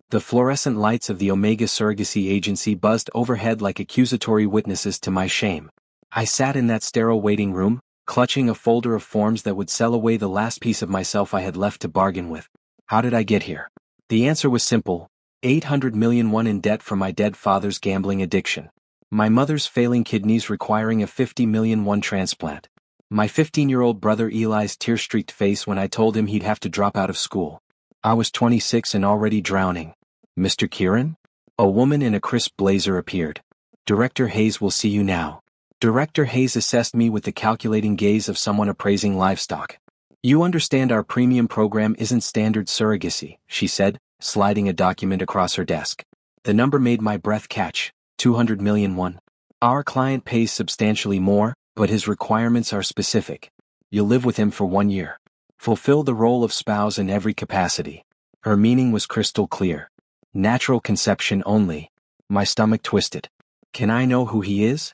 The fluorescent lights of the Omega Surrogacy Agency buzzed overhead like accusatory witnesses to my shame. I sat in that sterile waiting room, clutching a folder of forms that would sell away the last piece of myself I had left to bargain with. How did I get here? The answer was simple: 800 million won in debt from my dead father's gambling addiction. My mother's failing kidneys requiring a 50 million won transplant. My 15-year-old brother Eli's tear-streaked face when I told him he'd have to drop out of school. I was 26 and already drowning. Mr. Kieran? A woman in a crisp blazer appeared. Director Hayes will see you now. Director Hayes assessed me with the calculating gaze of someone appraising livestock. You understand our premium program isn't standard surrogacy, she said, sliding a document across her desk. The number made my breath catch. 200 million won. Our client pays substantially more, but his requirements are specific. You'll live with him for 1 year. Fulfill the role of spouse in every capacity. Her meaning was crystal clear. Natural conception only. My stomach twisted. Can I know who he is?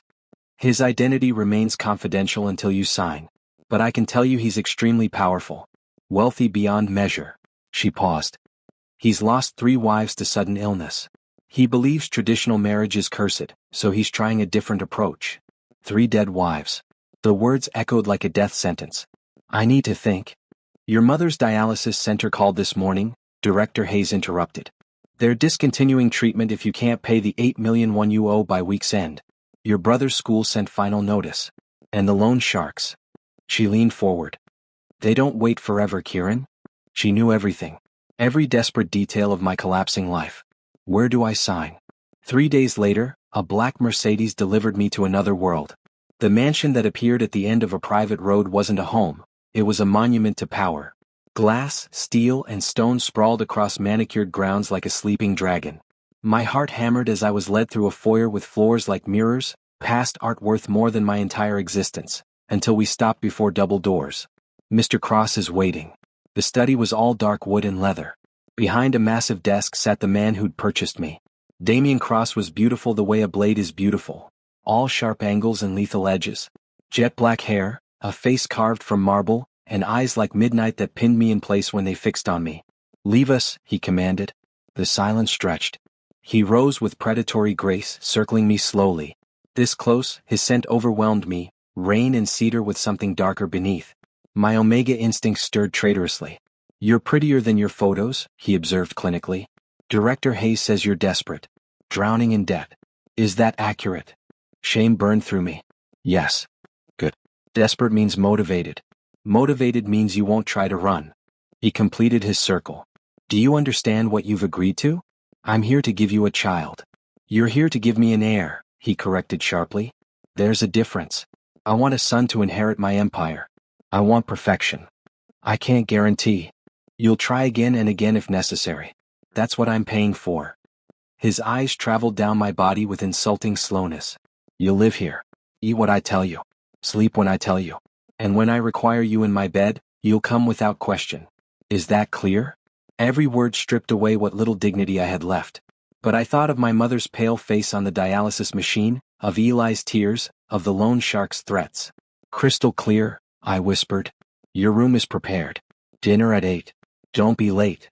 His identity remains confidential until you sign. But I can tell you he's extremely powerful. Wealthy beyond measure. She paused. He's lost 3 wives to sudden illness. He believes traditional marriage is cursed, so he's trying a different approach. 3 dead wives. The words echoed like a death sentence. I need to think. Your mother's dialysis center called this morning, Director Hayes interrupted. They're discontinuing treatment if you can't pay the 8 million won you owe by week's end. Your brother's school sent final notice. And the loan sharks. She leaned forward. They don't wait forever, Kieran. She knew everything. Every desperate detail of my collapsing life. Where do I sign? 3 days later, a black Mercedes delivered me to another world. The mansion that appeared at the end of a private road wasn't a home. It was a monument to power. Glass, steel, and stone sprawled across manicured grounds like a sleeping dragon. My heart hammered as I was led through a foyer with floors like mirrors, past art worth more than my entire existence, until we stopped before double doors. Mr. Cross is waiting. The study was all dark wood and leather. Behind a massive desk sat the man who'd purchased me. Damien Cross was beautiful the way a blade is beautiful. All sharp angles and lethal edges. Jet black hair, a face carved from marble, and eyes like midnight that pinned me in place when they fixed on me. Leave us, he commanded. The silence stretched. He rose with predatory grace, circling me slowly. This close, his scent overwhelmed me, rain and cedar with something darker beneath. My Omega instincts stirred traitorously. You're prettier than your photos, he observed clinically. Director Hayes says you're desperate. Drowning in debt. Is that accurate? Shame burned through me. Yes. Good. Desperate means motivated. Motivated means you won't try to run. He completed his circle. Do you understand what you've agreed to? I'm here to give you a child. You're here to give me an heir, he corrected sharply. There's a difference. I want a son to inherit my empire. I want perfection. I can't guarantee. You'll try again and again if necessary. That's what I'm paying for. His eyes traveled down my body with insulting slowness. You'll live here. Eat what I tell you. Sleep when I tell you. And when I require you in my bed, you'll come without question. Is that clear? Every word stripped away what little dignity I had left. But I thought of my mother's pale face on the dialysis machine, of Eli's tears, of the loan shark's threats. Crystal clear, I whispered. Your room is prepared. Dinner at 8. Don't be late.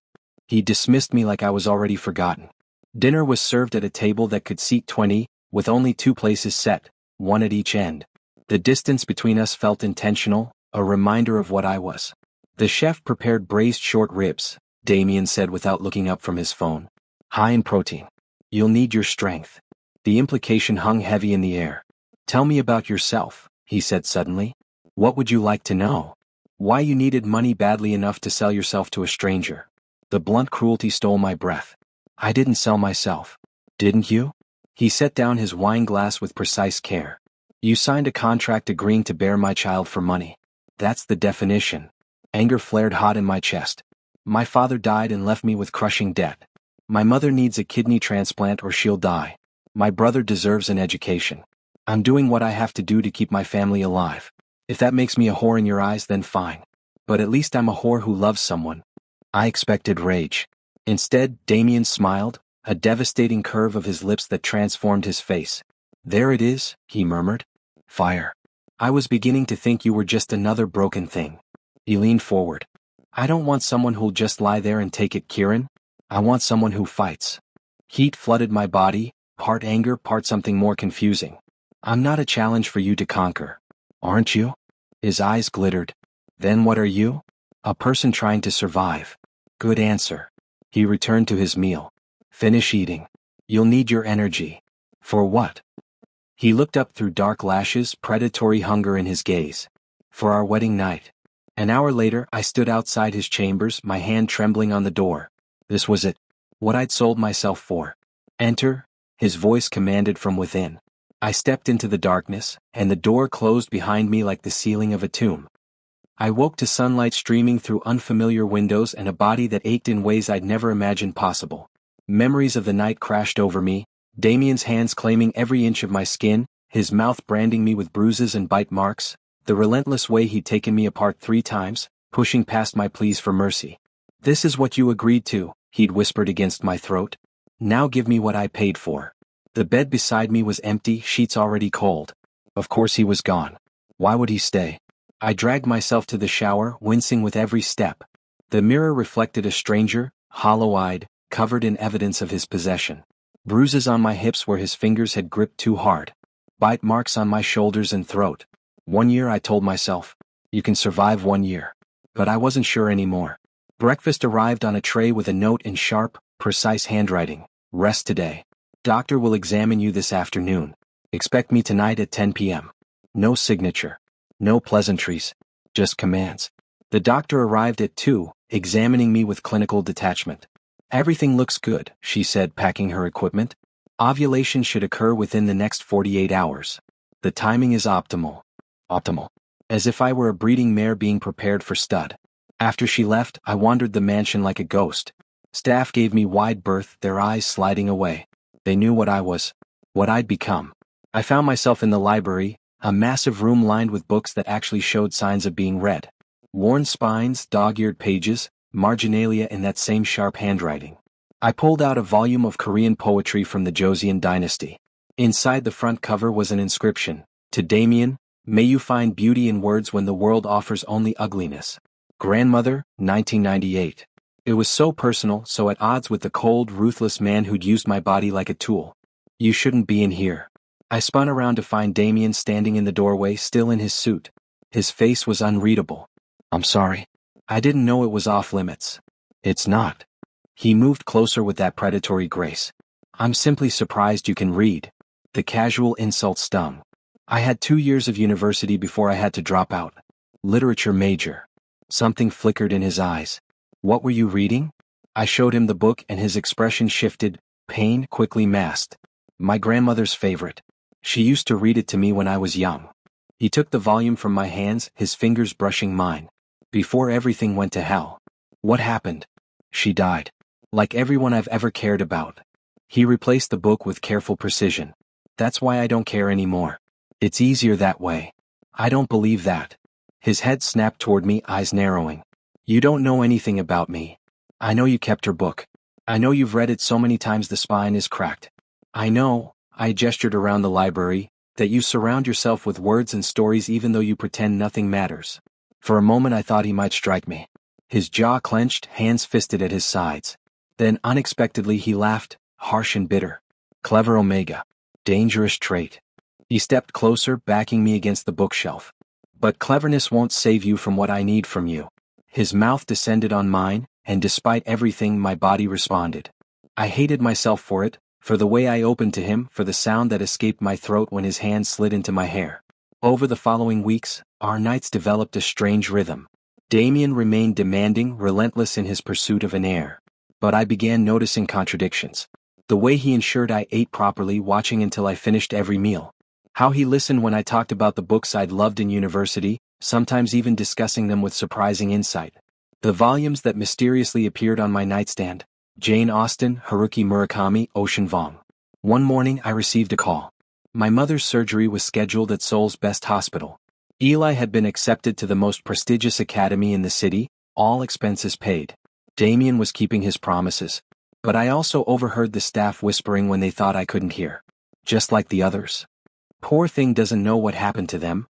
He dismissed me like I was already forgotten. Dinner was served at a table that could seat 20, with only 2 places set, 1 at each end. The distance between us felt intentional, a reminder of what I was. The chef prepared braised short ribs, Damien said without looking up from his phone. High in protein. You'll need your strength. The implication hung heavy in the air. Tell me about yourself, he said suddenly. What would you like to know? Why you needed money badly enough to sell yourself to a stranger. The blunt cruelty stole my breath. I didn't sell myself. Didn't you? He set down his wine glass with precise care. You signed a contract agreeing to bear my child for money. That's the definition. Anger flared hot in my chest. My father died and left me with crushing debt. My mother needs a kidney transplant or she'll die. My brother deserves an education. I'm doing what I have to do to keep my family alive. If that makes me a whore in your eyes, then fine. But at least I'm a whore who loves someone. I expected rage. Instead, Damien smiled, a devastating curve of his lips that transformed his face. There it is, he murmured. Fire. I was beginning to think you were just another broken thing. He leaned forward. I don't want someone who'll just lie there and take it, Kieran. I want someone who fights. Heat flooded my body, part anger, part something more confusing. I'm not a challenge for you to conquer. Aren't you? His eyes glittered. Then what are you? A person trying to survive. Good answer. He returned to his meal. Finish eating. You'll need your energy. For what? He looked up through dark lashes, predatory hunger in his gaze. For our wedding night. An hour later, I stood outside his chambers, my hand trembling on the door. This was it. What I'd sold myself for. Enter, his voice commanded from within. I stepped into the darkness, and the door closed behind me like the ceiling of a tomb. I woke to sunlight streaming through unfamiliar windows and a body that ached in ways I'd never imagined possible. Memories of the night crashed over me, Damien's hands claiming every inch of my skin, his mouth branding me with bruises and bite marks, the relentless way he'd taken me apart 3 times, pushing past my pleas for mercy. This is what you agreed to, he'd whispered against my throat. Now give me what I paid for. The bed beside me was empty, sheets already cold. Of course he was gone. Why would he stay? I dragged myself to the shower, wincing with every step. The mirror reflected a stranger, hollow-eyed, covered in evidence of his possession. Bruises on my hips where his fingers had gripped too hard. Bite marks on my shoulders and throat. 1 year, I told myself. You can survive 1 year. But I wasn't sure anymore. Breakfast arrived on a tray with a note in sharp, precise handwriting. Rest today. Doctor will examine you this afternoon. Expect me tonight at 10 p.m. No signature. No pleasantries. Just commands. The doctor arrived at 2, examining me with clinical detachment. Everything looks good, she said, packing her equipment. Ovulation should occur within the next 48 hours. The timing is optimal. Optimal. As if I were a breeding mare being prepared for stud. After she left, I wandered the mansion like a ghost. Staff gave me wide berth, their eyes sliding away. They knew what I was, what I'd become. I found myself in the library, a massive room lined with books that actually showed signs of being read. Worn spines, dog-eared pages, marginalia in that same sharp handwriting. I pulled out a volume of Korean poetry from the Joseon dynasty. Inside the front cover was an inscription. To Damien, may you find beauty in words when the world offers only ugliness. Grandmother, 1998. It was so personal, so at odds with the cold, ruthless man who'd used my body like a tool. You shouldn't be in here. I spun around to find Damien standing in the doorway, still in his suit. His face was unreadable. I'm sorry. I didn't know it was off limits. It's not. He moved closer with that predatory grace. I'm simply surprised you can read. The casual insult stung. I had 2 years of university before I had to drop out. Literature major. Something flickered in his eyes. What were you reading? I showed him the book and his expression shifted, pain quickly masked. My grandmother's favorite. She used to read it to me when I was young. He took the volume from my hands, his fingers brushing mine. Before everything went to hell. What happened? She died. Like everyone I've ever cared about. He replaced the book with careful precision. That's why I don't care anymore. It's easier that way. I don't believe that. His head snapped toward me, eyes narrowing. You don't know anything about me. I know you kept her book. I know you've read it so many times the spine is cracked. I know, I gestured around the library, that you surround yourself with words and stories even though you pretend nothing matters. For a moment I thought he might strike me. His jaw clenched, hands fisted at his sides. Then unexpectedly he laughed, harsh and bitter. Clever Omega. Dangerous trait. He stepped closer, backing me against the bookshelf. But cleverness won't save you from what I need from you. His mouth descended on mine, and despite everything my body responded. I hated myself for it, for the way I opened to him, for the sound that escaped my throat when his hand slid into my hair. Over the following weeks, our nights developed a strange rhythm. Damien remained demanding, relentless in his pursuit of an heir. But I began noticing contradictions. The way he ensured I ate properly, watching until I finished every meal. How he listened when I talked about the books I'd loved in university, sometimes even discussing them with surprising insight. The volumes that mysteriously appeared on my nightstand. Jane Austen, Haruki Murakami, Ocean Vuong. One morning I received a call. My mother's surgery was scheduled at Seoul's best hospital. Eli had been accepted to the most prestigious academy in the city, all expenses paid. Damien was keeping his promises. But I also overheard the staff whispering when they thought I couldn't hear. Just like the others. Poor thing doesn't know what happened to them.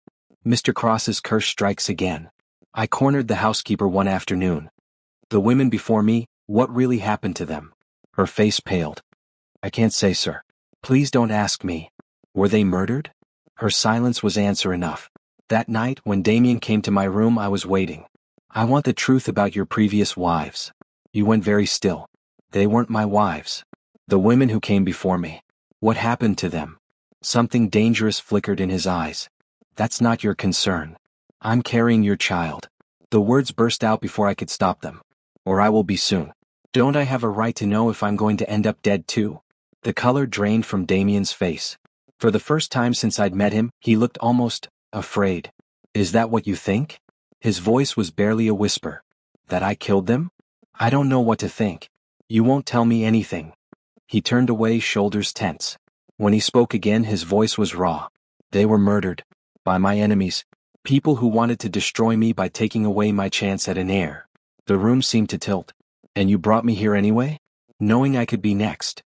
Mr. Cross's curse strikes again. I cornered the housekeeper one afternoon. The women before me, What really happened to them? Her face paled. I can't say, sir. Please don't ask me. Were they murdered? Her silence was answer enough. That night, when Damien came to my room, I was waiting. I want the truth about your previous wives. You went very still. They weren't my wives. The women who came before me. What happened to them? Something dangerous flickered in his eyes. That's not your concern. I'm carrying your child. The words burst out before I could stop them. Or I will be soon. Don't I have a right to know if I'm going to end up dead too? The color drained from Damien's face. For the first time since I'd met him, he looked almost afraid. Is that what you think? His voice was barely a whisper. That I killed them? I don't know what to think. You won't tell me anything. He turned away, shoulders tense. When he spoke again, his voice was raw. They were murdered. By my enemies. People who wanted to destroy me by taking away my chance at an heir. The room seemed to tilt. And you brought me here anyway? Knowing I could be next.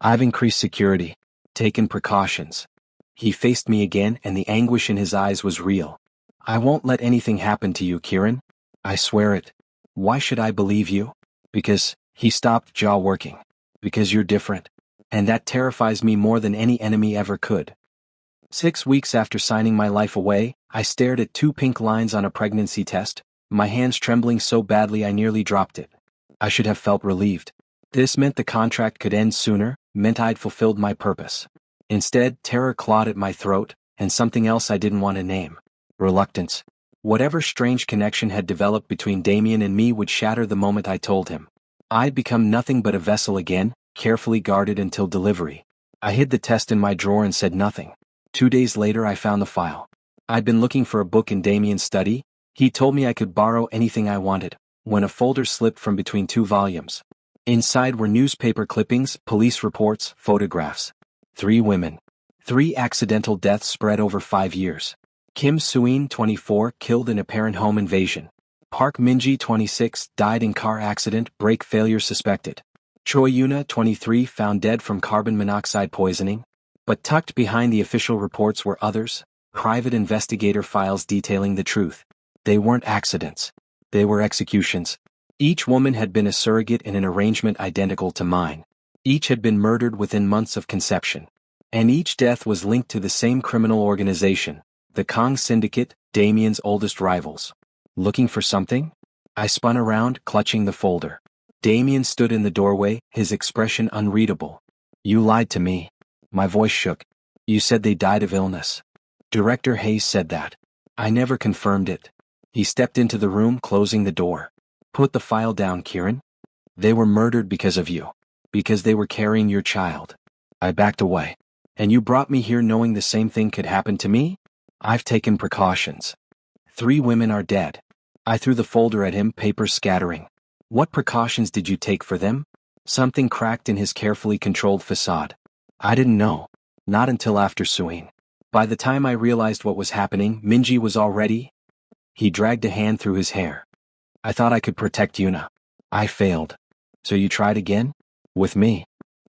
I've increased security. Taken precautions. He faced me again, and the anguish in his eyes was real. I won't let anything happen to you, Kieran. I swear it. Why should I believe you? Because, he stopped, jaw working. Because you're different. And that terrifies me more than any enemy ever could. 6 weeks after signing my life away, I stared at 2 pink lines on a pregnancy test, my hands trembling so badly I nearly dropped it. I should have felt relieved. This meant the contract could end sooner, meant I'd fulfilled my purpose. Instead, terror clawed at my throat, and something else I didn't want to name. Reluctance. Whatever strange connection had developed between Damien and me would shatter the moment I told him. I'd become nothing but a vessel again, carefully guarded until delivery. I hid the test in my drawer and said nothing. 2 days later I found the file. I'd been looking for a book in Damien's study. He told me I could borrow anything I wanted, when a folder slipped from between 2 volumes. Inside were newspaper clippings, police reports, photographs. 3 women. 3 accidental deaths spread over 5 years. Kim Suin, 24, killed in apparent home invasion. Park Minji, 26, died in car accident, brake failure suspected. Choi Yuna, 23, found dead from carbon monoxide poisoning. But tucked behind the official reports were others, private investigator files detailing the truth. They weren't accidents. They were executions. Each woman had been a surrogate in an arrangement identical to mine. Each had been murdered within months of conception. And each death was linked to the same criminal organization, the Kong Syndicate, Damien's oldest rivals. Looking for something? I spun around, clutching the folder. Damien stood in the doorway, his expression unreadable. You lied to me. My voice shook. You said they died of illness. Director Hayes said that. I never confirmed it. He stepped into the room, closing the door. Put the file down, Kieran. They were murdered because of you. Because they were carrying your child. I backed away. And you brought me here knowing the same thing could happen to me? I've taken precautions. 3 women are dead. I threw the folder at him, papers scattering. What precautions did you take for them? Something cracked in his carefully controlled facade. I didn't know. Not until after suing. By the time I realized what was happening, Minji was already... He dragged a hand through his hair. I thought I could protect Yuna. I failed. So you tried again? With me?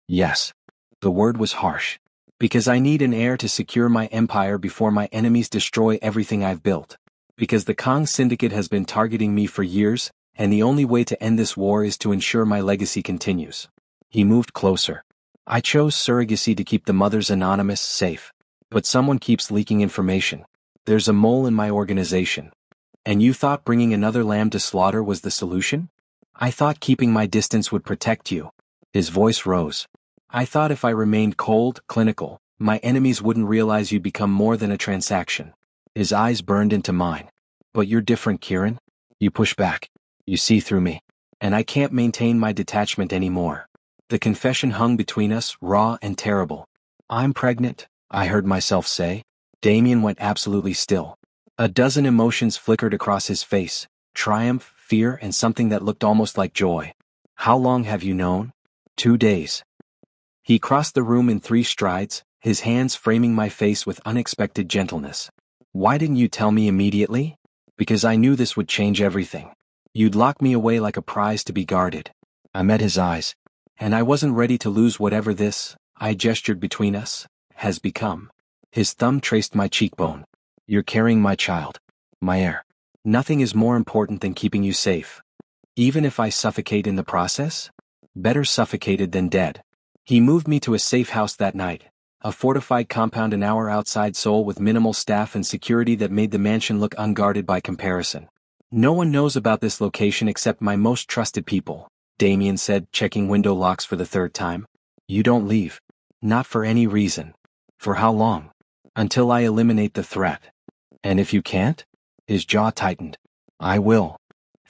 Yes. The word was harsh. Because I need an heir to secure my empire before my enemies destroy everything I've built. Because the Kong Syndicate has been targeting me for years, and the only way to end this war is to ensure my legacy continues. He moved closer. I chose surrogacy to keep the mothers anonymous, safe. But someone keeps leaking information. There's a mole in my organization. And you thought bringing another lamb to slaughter was the solution? I thought keeping my distance would protect you. His voice rose. I thought if I remained cold, clinical, my enemies wouldn't realize you'd become more than a transaction. His eyes burned into mine. But you're different, Kieran. You push back. You see through me. And I can't maintain my detachment anymore. The confession hung between us, raw and terrible. I'm pregnant, I heard myself say. Damien went absolutely still. A dozen emotions flickered across his face. Triumph, fear, and something that looked almost like joy. How long have you known? 2 days. He crossed the room in 3 strides, his hands framing my face with unexpected gentleness. Why didn't you tell me immediately? Because I knew this would change everything. You'd lock me away like a prize to be guarded. I met his eyes. And I wasn't ready to lose whatever this, I gestured between us, has become. His thumb traced my cheekbone. You're carrying my child. My heir. Nothing is more important than keeping you safe. Even if I suffocate in the process? Better suffocated than dead. He moved me to a safe house that night, a fortified compound an hour outside Seoul with minimal staff and security that made the mansion look unguarded by comparison. No one knows about this location except my most trusted people, Damien said, checking window locks for the third time. You don't leave. Not for any reason. For how long? Until I eliminate the threat. And if you can't? His jaw tightened. I will.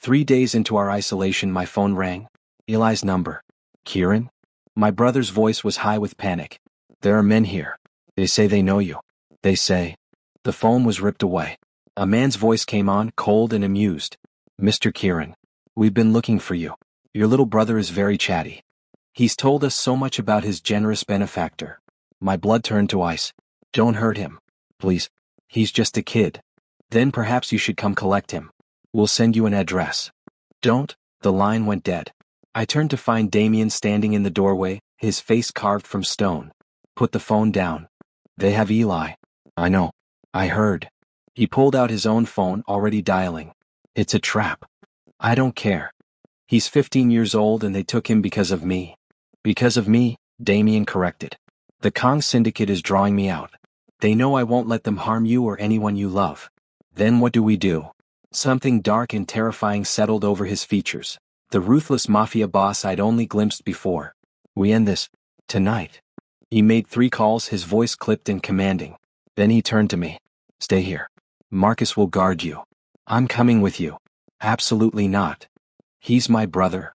3 days into our isolation my phone rang. Eli's number. Kieran? My brother's voice was high with panic. There are men here. They say they know you. They say. The phone was ripped away. A man's voice came on, cold and amused. Mr. Kieran. We've been looking for you. Your little brother is very chatty. He's told us so much about his generous benefactor. My blood turned to ice. Don't hurt him. Please. He's just a kid. Then perhaps you should come collect him. We'll send you an address. Don't. The line went dead. I turned to find Damien standing in the doorway, his face carved from stone. Put the phone down. They have Eli. I know. I heard. He pulled out his own phone, already dialing. It's a trap. I don't care. He's 15 years old and they took him because of me. Because of me, Damien corrected. The Kong Syndicate is drawing me out. They know I won't let them harm you or anyone you love. Then what do? Something dark and terrifying settled over his features. The ruthless mafia boss I'd only glimpsed before. We end this. Tonight. He made 3 calls, his voice clipped and commanding. Then he turned to me. Stay here. Marcus will guard you. I'm coming with you. Absolutely not. He's my brother.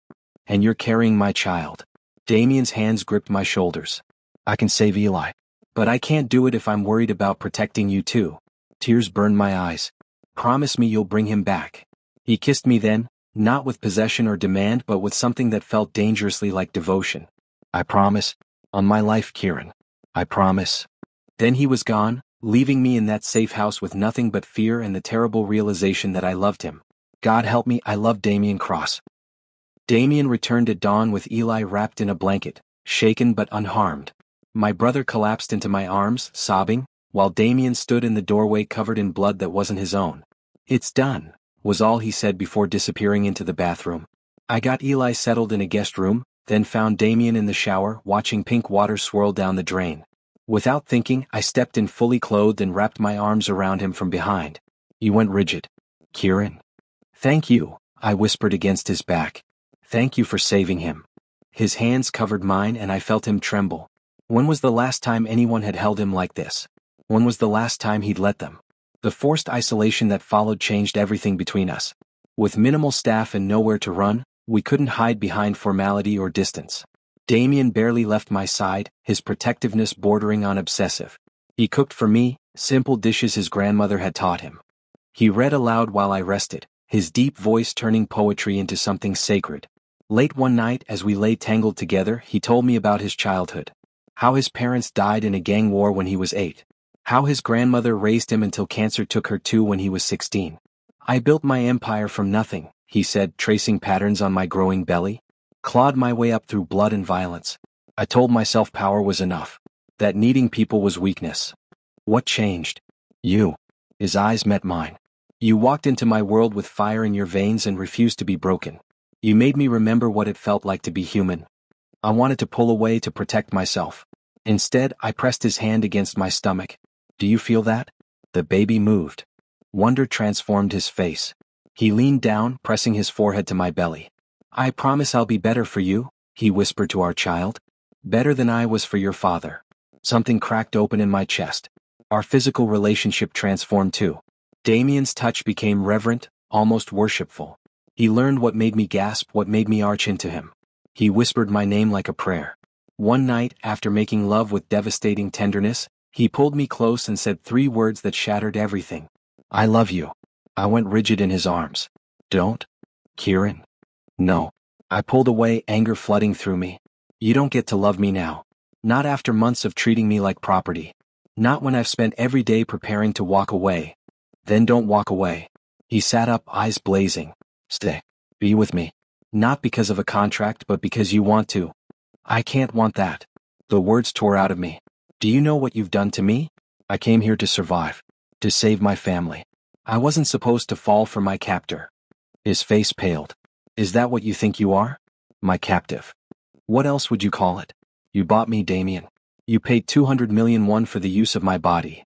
And you're carrying my child. Damien's hands gripped my shoulders. I can save Eli. But I can't do it if I'm worried about protecting you too. Tears burned my eyes. Promise me you'll bring him back. He kissed me then, not with possession or demand but with something that felt dangerously like devotion. I promise. On my life, Kieran. I promise. Then he was gone, leaving me in that safe house with nothing but fear and the terrible realization that I loved him. God help me, I loved Damien Cross. Damien returned at dawn with Eli wrapped in a blanket, shaken but unharmed. My brother collapsed into my arms, sobbing, while Damien stood in the doorway covered in blood that wasn't his own. It's done, was all he said before disappearing into the bathroom. I got Eli settled in a guest room, then found Damien in the shower, watching pink water swirl down the drain. Without thinking, I stepped in fully clothed and wrapped my arms around him from behind. He went rigid. Kieran. Thank you, I whispered against his back. Thank you for saving him. His hands covered mine and I felt him tremble. When was the last time anyone had held him like this? When was the last time he'd let them? The forced isolation that followed changed everything between us. With minimal staff and nowhere to run, we couldn't hide behind formality or distance. Damien barely left my side, his protectiveness bordering on obsessive. He cooked for me, simple dishes his grandmother had taught him. He read aloud while I rested, his deep voice turning poetry into something sacred. Late one night as we lay tangled together, he told me about his childhood. How his parents died in a gang war when he was 8. How his grandmother raised him until cancer took her too when he was 16. I built my empire from nothing, he said, tracing patterns on my growing belly. Clawed my way up through blood and violence. I told myself power was enough. That needing people was weakness. What changed? You. His eyes met mine. You walked into my world with fire in your veins and refused to be broken. You made me remember what it felt like to be human. I wanted to pull away to protect myself. Instead, I pressed his hand against my stomach. Do you feel that? The baby moved. Wonder transformed his face. He leaned down, pressing his forehead to my belly. I promise I'll be better for you, he whispered to our child. Better than I was for your father. Something cracked open in my chest. Our physical relationship transformed too. Damien's touch became reverent, almost worshipful. He learned what made me gasp, what made me arch into him. He whispered my name like a prayer. One night, after making love with devastating tenderness, he pulled me close and said 3 words that shattered everything. I love you. I went rigid in his arms. Don't. Kieran. No. I pulled away, anger flooding through me. You don't get to love me now. Not after months of treating me like property. Not when I've spent every day preparing to walk away. Then don't walk away. He sat up, eyes blazing. Stay. Be with me. Not because of a contract but because you want to. I can't want that. The words tore out of me. Do you know what you've done to me? I came here to survive. To save my family. I wasn't supposed to fall for my captor. His face paled. Is that what you think you are? My captive. What else would you call it? You bought me, Damien. You paid 200 million won for the use of my body.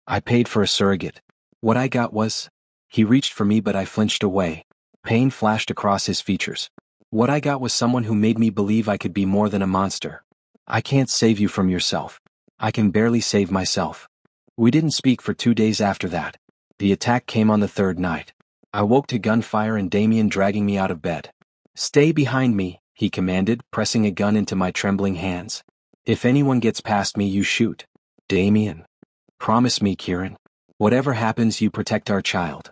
I paid for a surrogate. What I got was... He reached for me but I flinched away. Pain flashed across his features. What I got was someone who made me believe I could be more than a monster. I can't save you from yourself. I can barely save myself. We didn't speak for 2 days after that. The attack came on the third night. I woke to gunfire and Damien dragging me out of bed. Stay behind me, he commanded, pressing a gun into my trembling hands. If anyone gets past me, you shoot. Damien. Promise me, Kieran. Whatever happens, you protect our child.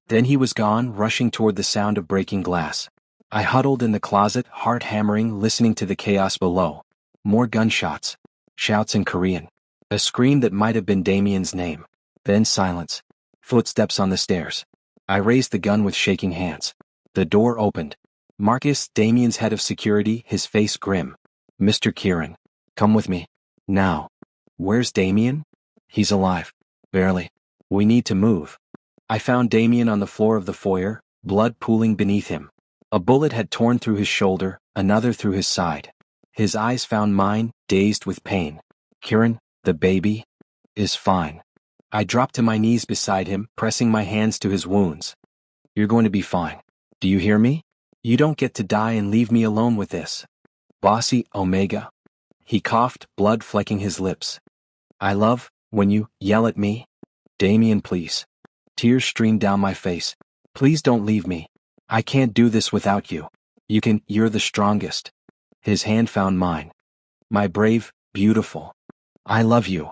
Then he was gone, rushing toward the sound of breaking glass. I huddled in the closet, heart hammering, listening to the chaos below. More gunshots. Shouts in Korean. A scream that might have been Damien's name. Then silence. Footsteps on the stairs. I raised the gun with shaking hands. The door opened. Marcus, Damien's head of security, his face grim. Mr. Kieran. Come with me. Now. Where's Damien? He's alive. Barely. We need to move. I found Damien on the floor of the foyer, blood pooling beneath him. A bullet had torn through his shoulder, another through his side. His eyes found mine, dazed with pain. Kieran, the baby, is fine. I dropped to my knees beside him, pressing my hands to his wounds. You're going to be fine. Do you hear me? You don't get to die and leave me alone with this. Bossy, Omega. He coughed, blood flecking his lips. I love when you yell at me. Damien, please. Tears streamed down my face. Please don't leave me. I can't do this without you. You're the strongest. His hand found mine. My brave, beautiful. I love you.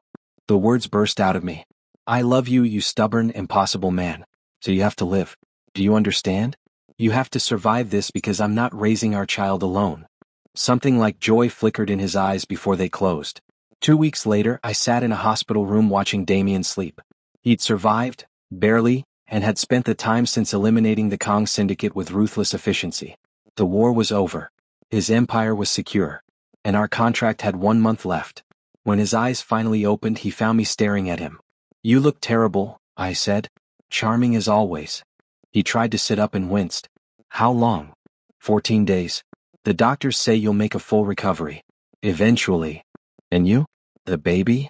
The words burst out of me. I love you, you stubborn, impossible man. So you have to live. Do you understand? You have to survive this because I'm not raising our child alone. Something like joy flickered in his eyes before they closed. 2 weeks later, I sat in a hospital room watching Damien sleep. He'd survived, barely, and had spent the time since eliminating the Kong syndicate with ruthless efficiency. The war was over. His empire was secure. And our contract had 1 month left. When his eyes finally opened, he found me staring at him. You look terrible, I said. Charming as always. He tried to sit up and winced. How long? 14 days. The doctors say you'll make a full recovery. Eventually. And you? The baby?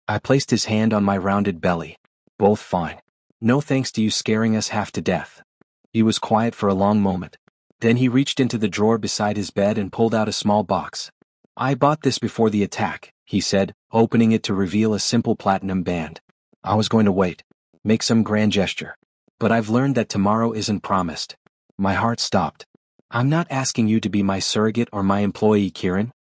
I placed his hand on my rounded belly. Both fine. No thanks to you scaring us half to death. He was quiet for a long moment. Then he reached into the drawer beside his bed and pulled out a small box. I bought this before the attack, he said, opening it to reveal a simple platinum band. I was going to wait. Make some grand gesture. But I've learned that tomorrow isn't promised. My heart stopped. I'm not asking you to be my surrogate or my employee, Kieran.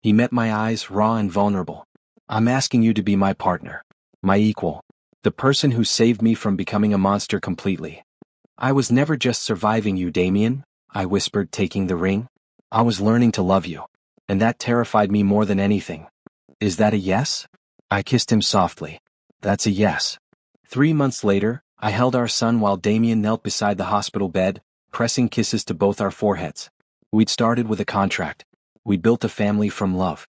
He met my eyes, raw and vulnerable. I'm asking you to be my partner. My equal. The person who saved me from becoming a monster completely. I was never just surviving you, Damien, I whispered, taking the ring. I was learning to love you. And that terrified me more than anything. Is that a yes? I kissed him softly. That's a yes. 3 months later, I held our son while Damien knelt beside the hospital bed, pressing kisses to both our foreheads. We'd started with a contract. We built a family from love.